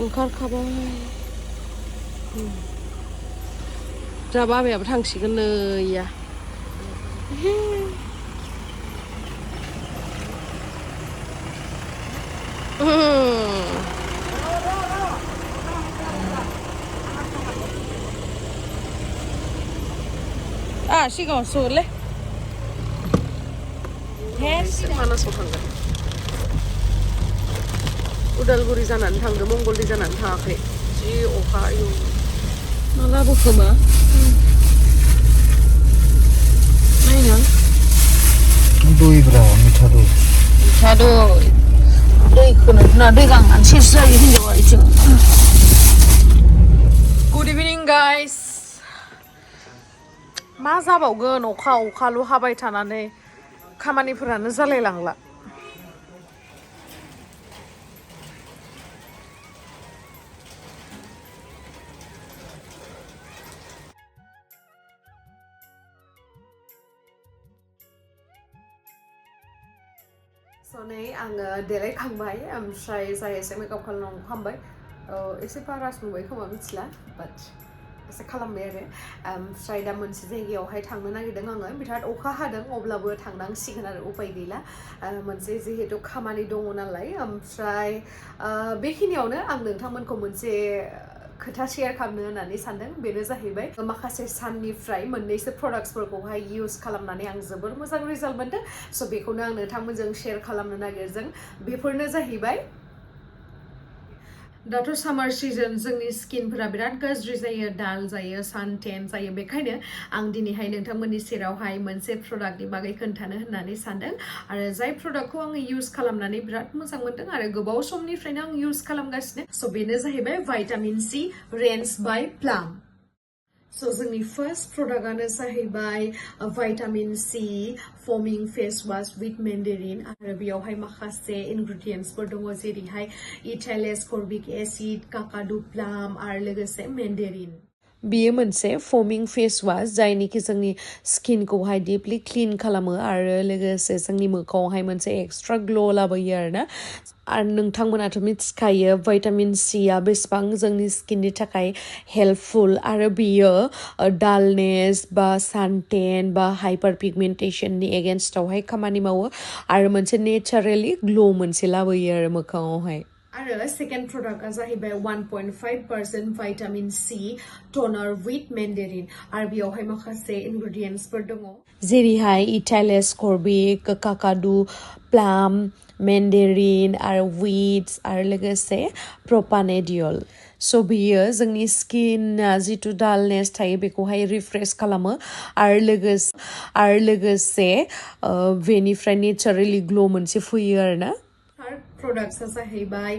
ओंखारखाबाय दा बाबायाबो थांसिगोन नैया सिगाङाव सोलै मानासाव थांगोन उदालगुरि जानानै थांदों मंगलदै जानानै थाङाखै जि अखा आयौ मालाबो खोमा नायनो दैब्रा मिठा दै दैखौनो ना दै गांनानै सेस जायो हिनजावा इथिं गुड इभिनिं गाइस मा जाबावगोन अखाल' हाबाय थानानै खामानिफोरानो जालायलांला नै आङो देलायखांबाय ओमफ्राय जाय एसे मेकआप खालामबाय एसे बारास नुबाय खोमा मिथिला बाट एसे खालामबाय आरो ओमफ्राय दा मोनसे जायगायावहाय थांनो नागिरदों आङो बिराद अखा हादों अब्लाबो थांनांसिगोन आरो उपाय गैला मोनसे जिहेतु खामानि दङ नालाय ओमफ्राय बेखिनियावनो आं नोंथांमोनखौ मोनसे खोथा शेयार खालामनो होननानै सानदों बेनो जाहैबाय माखासे साननिफ्राय मोननैसो प्रडाक्ट्सफोरखौहाय इउज खालामनानै आं जोबोर मोजां रिजाल्ट मोनदों स' बेखौनो आं नोंथांमोनजों शेयार खालामनो नागिरदों बेफोरनो जाहैबाय दाथ' सामार सिजन जोंनि स्किनफोरा बिराद गाज्रि जायो डाल जायो सान टेन जायो बेखायनो आं दिनैहाय नोंथांमोननि सेरावहाय मोनसे प्रडाक्टनि बागै खोन्थानो होननानै सानदों आरो जाय प्रडाक्टखौ आङो इउज खालामनानै बिराद मोजां मोनदों आरो गोबाव समनिफ्रायनो आं इउज खालामगासिनो स' बेनो जाहैबाय vitamin C range by Plum So जोंनि फर्स्ट प्रडाक्टआनो जाहैबाय vitamin C foaming face wash with mandarin आरो बेयावहाय माखासे इनग्रेडियेन्ट्सफोर दङ जेरैहाय इथाइलेस्कर्बिक एसिड काकाडु प्लाम आरो लोगोसे मेन्डेरिन बेयो मोनसे फमिंग फेस वाश जायनिखि जोंनि स्किनखौहाय डिपलि क्लिन खालामो आरो लोगोसे जोंनि मोखाङावहाय मोनसे एक्सट्रा ग्ल' लाबोयो आरोना आरो नोंथांमोनाथ' मिथिखायो भाइटामिन सीया बेसेबां जोंनि स्किननि थाखाय हेल्पफुल आरो बियो डालनेस बा सानटेन बा हाइपार पिगमेन्टेशननि एगेन्स्टआवहाय खामानि मावो आरो मोनसे नेचारेलि ग्ल' मोनसे लाबोयो आरो मोखाङावहाय आरो सेकेन्ड प्रडाक्टआ जाहैबाय 1.5% भाइटामिन सी टनार विथ मेन्डेरिन आरो बेयावहाय माखासे इनग्रेडियेन्ट्सफोर दङ जेरैहाय इथाइलेस्कर्बिक काकाडु प्लाम मेन्डेरिन आरो वीट्स आरो लोगोसे प्रपानेडियल स' बियो जोंनि स्किनआ जिथु डालनेस थायो बेखौहाय रिफ्रेश खालामो आरो लोगोसे बेनिफ्राय नेचारेलि ग्ल' मोनसे फैयो आरोना products जाहैबाय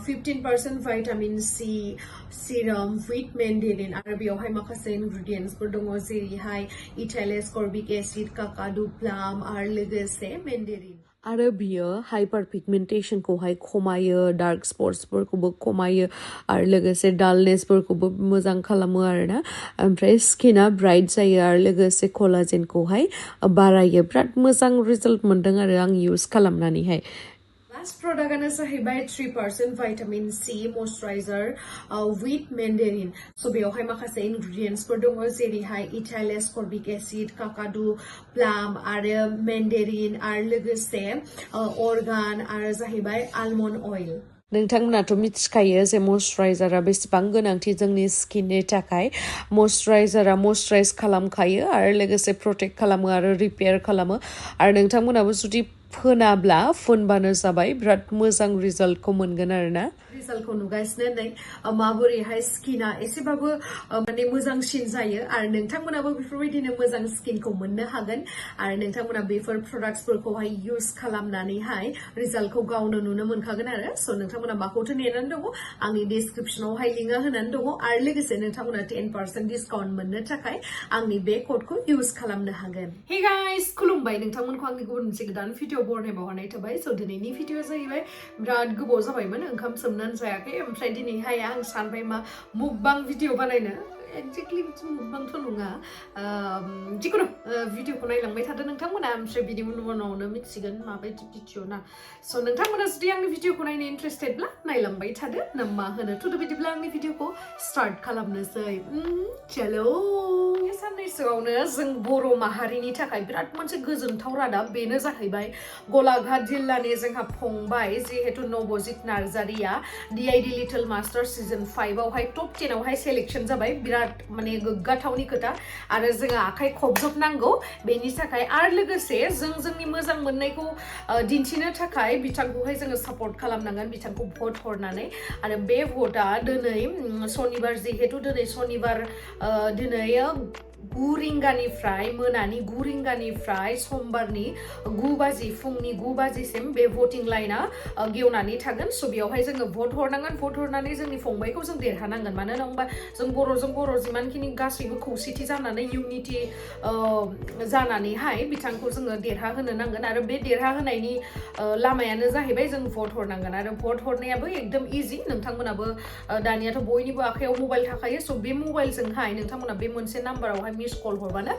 15% vitamin C serum with Mandarin आरो बेयावहाय माखासे इनग्रेडियेन्ट्सफोर दङ जेरैहाय इथाइलेस्कर्बिक एसिड काकाडु प्लाम आरो लोगोसे मेन्डेरिन आरो बियो हाइपार पिगमेन्टेशनखौहाय खमायो डार्क स्पट्सफोरखौबो खमायो आरो लोगोसे डालनेसफोरखौबो मोजां खालामो आरोना ओमफ्राय स्किना ब्राइट जायो आरो लोगोसे कलाजेनखौहाय बारायो बिराद मोजां रिजाल्ट मोनदों आरो आं इउज खालामनानैहाय Last product is 3% vitamin C moisturizer with Mandarin. So बेयावहाय माखासे ingredients फोर दङ जेरैहाय इथाइलेस्कर्बिक एसिड काकाडु प्लाम आरो मेन्डेरिन आरो लोगोसे अर्गान आरो जाहैबाय आलमन्ड अइल नोंथांमोनाथ' मिथिखायो जे मयस्चराइजारा बेसेबां गोनांथि जोंनि स्किननि थाखाय मयस्चराइजारा मयस्चराइज खालामखायो आरो लोगोसे प्रटेक्ट खालामो आरो रिपेयार खालामो आरो नोंथांमोनाबो जुदि फोनाब्ला फुनबानो जाबाय बिराद मोजां रिजाल्टखौ मोनगोन आरोना रिजाल्टखौ नुगासिनो नै माबोरैहाय स्किना एसेबाबो माने मोजांसिन जायो आरो नोंथांमोनाबो बेफोरबायदिनो मोजां स्किनखौ मोननो हागोन आरो नोंथांमोना बेफोर प्रडाक्ट्सफोरखौहाय इउज खालामनानैहाय रिजाल्टखौ गावनो नुनो मोनखागोन आरो स' नोंथांमोना माखौथो नेनानै दङ आंनि डिसक्रिपसनावहाय लिंकआ होनानै दङ आरो लोगोसे नोंथांमोना 10% डिसकाउन्ट मोननो थाखाय आंनि बे क'डखौ इउज खालामनो हागोन हे गाइस खुलुमबाय नोंथांमोनखौ आंनि गुबुन मोनसे गोदान भिडिअ बरनायबावनाय थाबाय स' दिनैनि भिडिअ जाहैबाय बिराद गोबाव जाबायमोन ओंखाम सोमनानै जायाखै ओमफ्राय दिनैहाय आं सानबाय मा मुकबां भिडिअ बानायनो एक्जेक्टलि मुखबांथ' नङा जिखुनु भिडिअखौ नायलांबाय थादो नोंथांमोना ओमफ्राय बिनि उनावनो मिथिगोन माबायदि भिडिअ ना स' नोंथांमोना जुदि आंनि भिडिअखौ नायनो इन्टारेस्टेडब्ला नायलांबाय थादो ना मा होनो थुदो बिदिब्ला आंनि भिडिअखौ स्टार्ट खालामनोसै चलो साननैसोआवनो जों बर' माहारिनि थाखाय बिराद मोनसे गोजोनथाव रादाब बेनो जाहैबाय गलाघाट जिल्लानि जोंहा फंबाय जिहेतु नबजित नार्जारिया DID लिटल मास्टार सिजन 5 आवहाय टप 10 आवहाय सेलेक्शन जाबाय बिराद माने गोग्गाथावनि खोथा आरो जोङो आखाइ खबजोबनांगौ बेनि थाखाय आरो लोगोसे जों जोंनि मोजां मोननायखौ दिन्थिनो थाखाय बिथांखौहाय जोङो सापर्ट खालामनांगोन बिथांखौ भट हरनानै आरो बे भटआ दिनै सनिबार जिहेतु दिनै सनिबार दिनै 9 रिंगानिफ्राय मोनानि 9 रिंगानिफ्राय समबारनि 9 बाजि फुंनि 9 बाजिसिम बे भटिं लाइना गेवनानै थागोन स' बेयावहाय जोङो भट हरनांगोन भट हरनानै जोंनि फंबायखौ जों देरहानांगोन मानो होनोबा जों बर' जिमानखिनि गासैबो खौसेथि जानानै इउनिटि जानानैहाय बिथांखौ जोङो देरहाहोनो नांगोन आरो बे देरहाहोनायनि लामायानो जाहैबाय जों भट हरनांगोन आरो भट हरनायाबो एकदम इजि नोंथांमोनाबो दानियाथ' बयनिबो आखायाव मबाइल थाखायो स' बे मबाइलजोंहाय नोंथांमोना बे मोनसे नाम्बारावहाय मिस कल हरबानो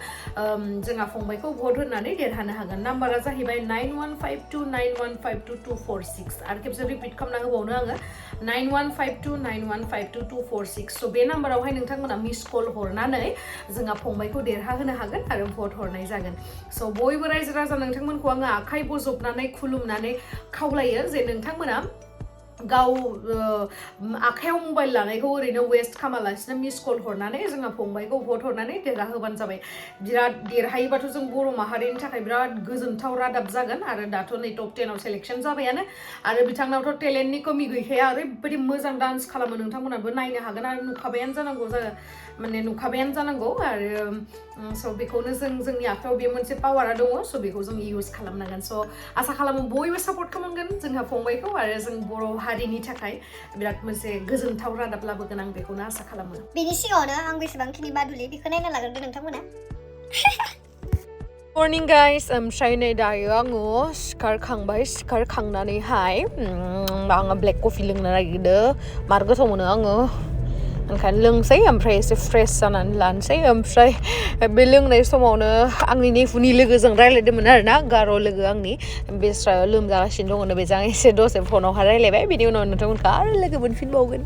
जोंहा फंबायखौ भट होनानै देरहानो हागोन नाम्बारा जाहैबाय 915291522246 आरो खेबसे रिपिट खालामना होबावनो आङो 915291522246 स' बे नाम्बारावहाय नोंथांमोना मिस कल हरनानै जोंहा फंबायखौ देरहाहोनो हागोन आरो भट हरनाय जागोन स' बयबो रायजो राजा नोंथांमोनखौ आङो आखाइ बजबनानै खुलुमनानै खावलायो जे नोंथांमोना गाव आखायाव मबाइल लानायखौ ओरैनो वेस्ट खालामालासिनो मिस कल हरनानै जोंहा फंबायखौ भट हरनानै देरहाहोबानो जाबाय बिराद देरहायोबाथ' जों बर' माहारिनि थाखाय बिराद गोजोनथाव रादाब जागोन आरो दाथ' नै टप 10 आव सेलेक्शन जाबायानो आरो बिथांनावथ' टेलेन्टनि कमि गैखाया ओरैबायदि मोजां डान्स खालामो नोंथांमोनाबो नायनो हागोन आरो नुखाबायानो जानांगौ आरो स' बेखौनो जोंनि आखायाव बे मोनसे पावारा दङ स' बेखौ जों इउज खालामनांगोन स' आसा खालामो बयबो सापर्ट खालामगोन जोंहा फंबायखौ आरो जों बर' हारिनि थाखाय बिराद मोनसे गोजोनथाव रादाब लाबोगोन आं बेखौनो आसा खालामो बेनि सिगाङावनो आं बेसेबांखिनि बादुलि बेखौ नायना लाग्रोदो नोंथांमोना मर्निं गाइस ओमफ्राय नै दायो आङो सिखारखांनानैहाय आङो ब्लेक कफि लोंनो नागिरदों मार गोथाव मोनो आङो ओंखायनो लोंसै ओमफ्राय एसे फ्रेश जानानै लानोसै ओमफ्राय बे लोंनाय समावनो आंनि नेफुनि लोगोजों रायलायदोंमोन आरो ना गार' लोगो आंनि बेस्रा लोमजागासिनो दङ बेजों एसे दसे फनावहाय रायलायबाय बिनि उनाव नोंथांमोनखौ आरो लोगो मोनफिनबावगोन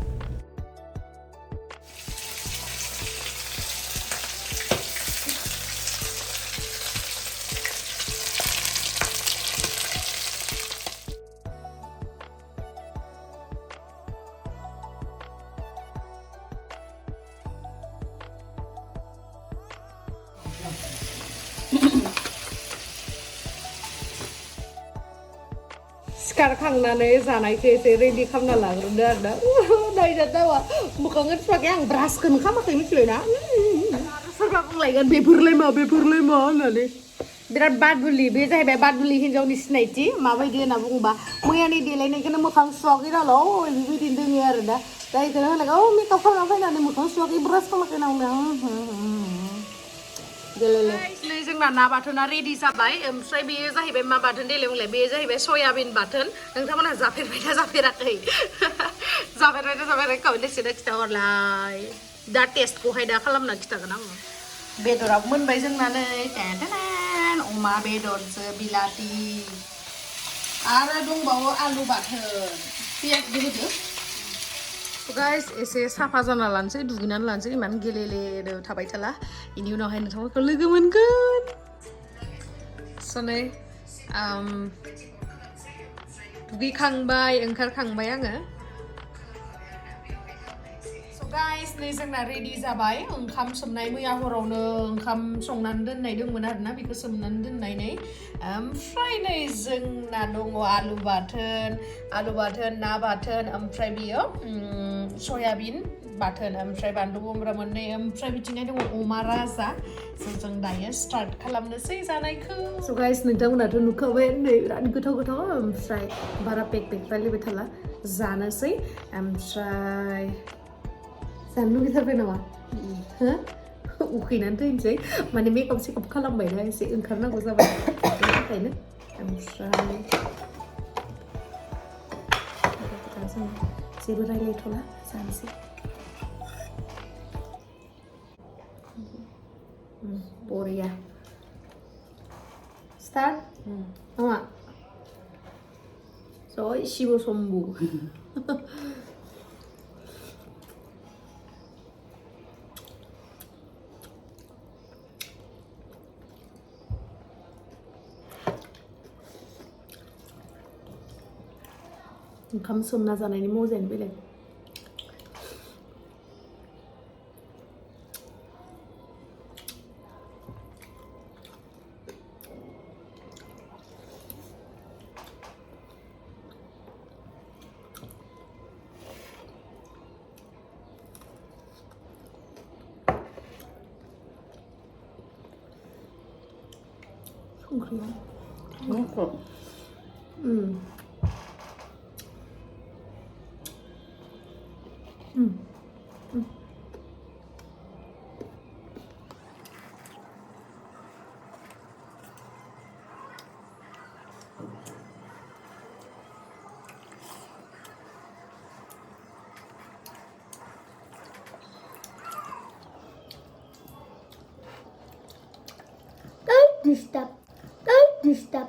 सिखारखांनानै जानायखौ एसे रेडि खालामना लाग्रोदो आरो ना नायजादावा मोखांखौ सुवाखै आं ब्रासखौनो खालामाखै मिथिबायना सोरबा बुंलायगोन बेफोरलाय मा होननानै बिराद बादुलि बे जाहैबाय बादुलि हिन्जावनि सिनायथि माबायदि होनना बुङोबा मैयानि देलायनायखौनो मोखां सुवाखै नालाय बेबायदिनो दोङो आरो दा जायखौनो होनांगौ मेकआप खालामना फैनानै मोखां सुवाखै ब्रास खालामाखै नावनो नै जोंना ना बाथोना रेडि जाबाय ओमफ्राय बेयो जाहैबाय मा बाथोन देलाय बुंलाय बेयो जाहैबाय सयाबिन बाथोन नोंथांमोनहा जाफेरबायना जाफेराखै कमेन्ट सेक्सनाव खिथाहरलाय दा टेस्टखौहाय दा खालामना खिथागोन आङो बेदराबो मोनबाय जोंना नै अमा बेदरजों बिलाथि आरो दंबावो आलु बाथोन पियाजबो होदो गाइस एसे साफा जाना लानोसै दुगैनानै लानोसै इमान गेलेले थाबाय थाला बेनि उनावहाय नोंथांमोनखौ लोगो मोनगोन सनै दुगैखांबाय ओंखारखांबाय आङो गाइस नै जोंना रेडि जाबाय ओंखाम सोमनाय मैया हरावनो ओंखाम संनानै दोननाय दंमोन आरोना बेखौ सोमनानै दोननानै ओमफ्राय नै जोंना दङ आलु बाथोन ना बाथोन ओमफ्राय बियो सयाबिन बाथोन ओमफ्राय बानलु बमब्रा मोननै ओमफ्राय बिथिंहाय दङ अमा राजा जों दायो स्टार्ट खालामनोसै जानायखौ स' गाइस नोंथांमोनाथ' नुखाबाय नै बिराद गोथाव ओमफ्राय बारा पेक रायलायबाय थाला जानोसै ओमफ्राय जानो लुगैथारबाय नामा उखैनानै थैनोसै माने मेकआप सेकआप खालामबाय ना एसे ओंखारनांगौ जाबाय बेनि थाखायनो ओमफ्राय जों जेबो रायलायथ'ला जानोसै बरिया start मा जय शिव शम्भु ओंखाम सोमना जानायनि मजायानो बेलेग संख्रिया Don't disturb.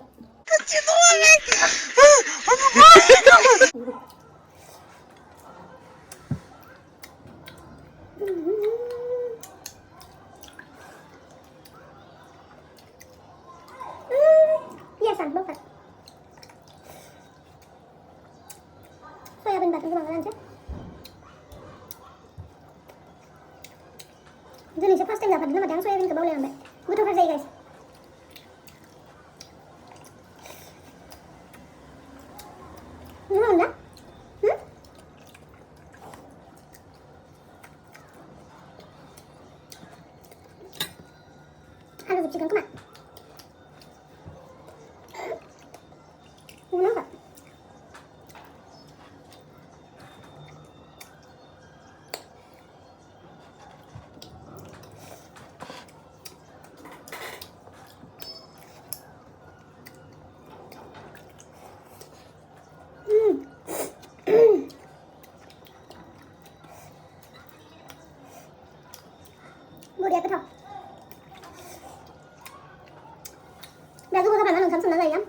Biasa banget. Soya benar juga aja. Jenisnya pasti nggak pada nama soya benar boleh ambil. Butuh kerja guys. Gimana? Harus dipikirkan kemana? Gimana? Bodi apa tau? Dah tu kau tak nak sama lagi kan?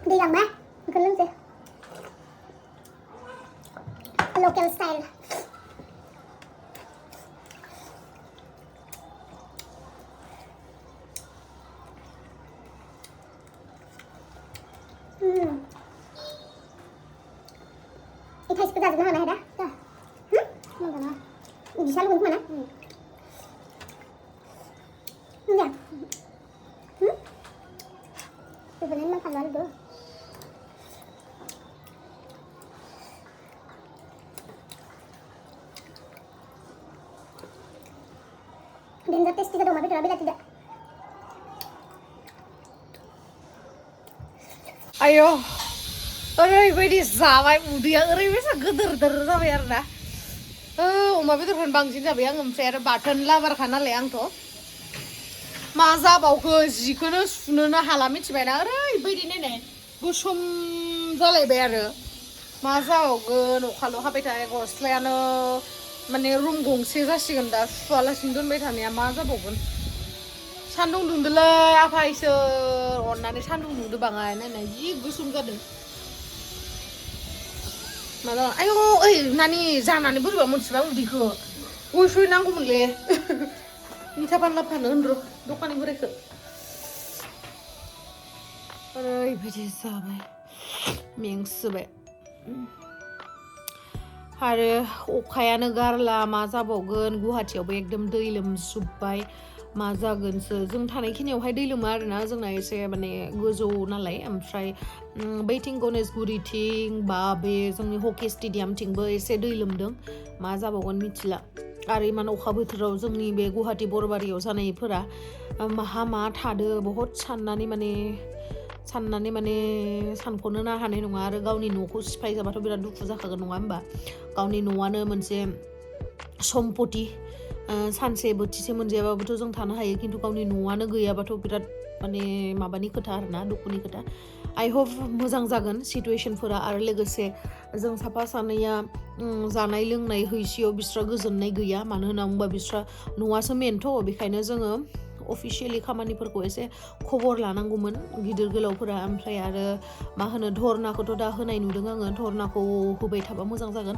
Đi gần ba, cần lưng gì? Local style. Ini taste pedas mana ada? Dah. Mana? Ini selalu untuk mana? Ya. Sebenarnya makan lalu dulu. Dengar tes tiga dong, tapi tidak. Ayo, ओरैबायदि जाबाय उदैया ओरैबायसा गोदोर जाबाय आरो ना अमा बेदरखौनो बांसिन जाबाय आं ओमफ्राय आरो बाथोन लाबारखा नालाय आंथ' मा जाबावखो जिखौनो सुनोनो हाला मिथिबायना ओरैबायदि नायनाय गोसोम जालायबाय आरो मा जाबावगोन अखाल' हाबाय थानाय गस्लायानो माने रुम गंसे जासिगोन दा सुवालासिनो दोनबाय थानाया मा जाबावगोन सान्दुं दुंदोलै आफा इसोर अननानै सान्दुं दुंदो बाङाय नायनाय जि गोसोम जादों माला आयौ ओइ नानि जानानै बोरैबा मोनसिबाय उदैखौ गयसय नांगौमोनले मिथा बानला फानो होनर' दखाननि बोरायखौ ओरैबायदि जाबाय मेंसोबाय आरो अखायानो गारला मा जाबावगोन गुवाहाटीयावबो एकदम दै लोमजोब्बाय मा जागोनसो जों थानायखिनियावहाय दै लोमो आरोना जोंना एसे माने गोजौ नालाय ओमफ्राय बैथिं गणेशगुरिथिं बा बे जोंनि हकि स्टेडियामथिंबो एसे दै लोमदों मा जाबावगोन मिथिला आरो इमान अखा बोथोराव जोंनि बे गुवाहाटी बरबारियाव जानायफोरा माहा मा थादो बहुद साननानै माने साननानै माने सानख'नो हानाय नङा आरो गावनि न'खौ सिफाय जाबाथ' बिराद दुखु जाखागोन नङा होमबा गावनि न'आनो मोनसे सम्पति सानसे बोथिसे मोनजायाबाबोथ' जों थानो हायो खिन्थु गावनि न'आनो गैयाबाथ' बिराद माने माबानि खोथा आरोना दुखुनि खोथा आइ होप मोजां जागोन सिटुवेशनफोरा आरो लोगोसे जों साफा सानैया जानाय लोंनाय हैसियाव बिस्रा गोजोननाय गैया मानो होनना बुङोबा बिस्रा न'आसो मेनथ' बेखायनो जोङो अफिसियेलि खामानिफोरखौ एसे खबर लानांगौमोन गिदिर गोलावफोरा ओमफ्राय आरो मा होनो धरनाखौथ' दा होनाय नुदों आङो धरनाखौ होबाय थाबा मोजां जागोन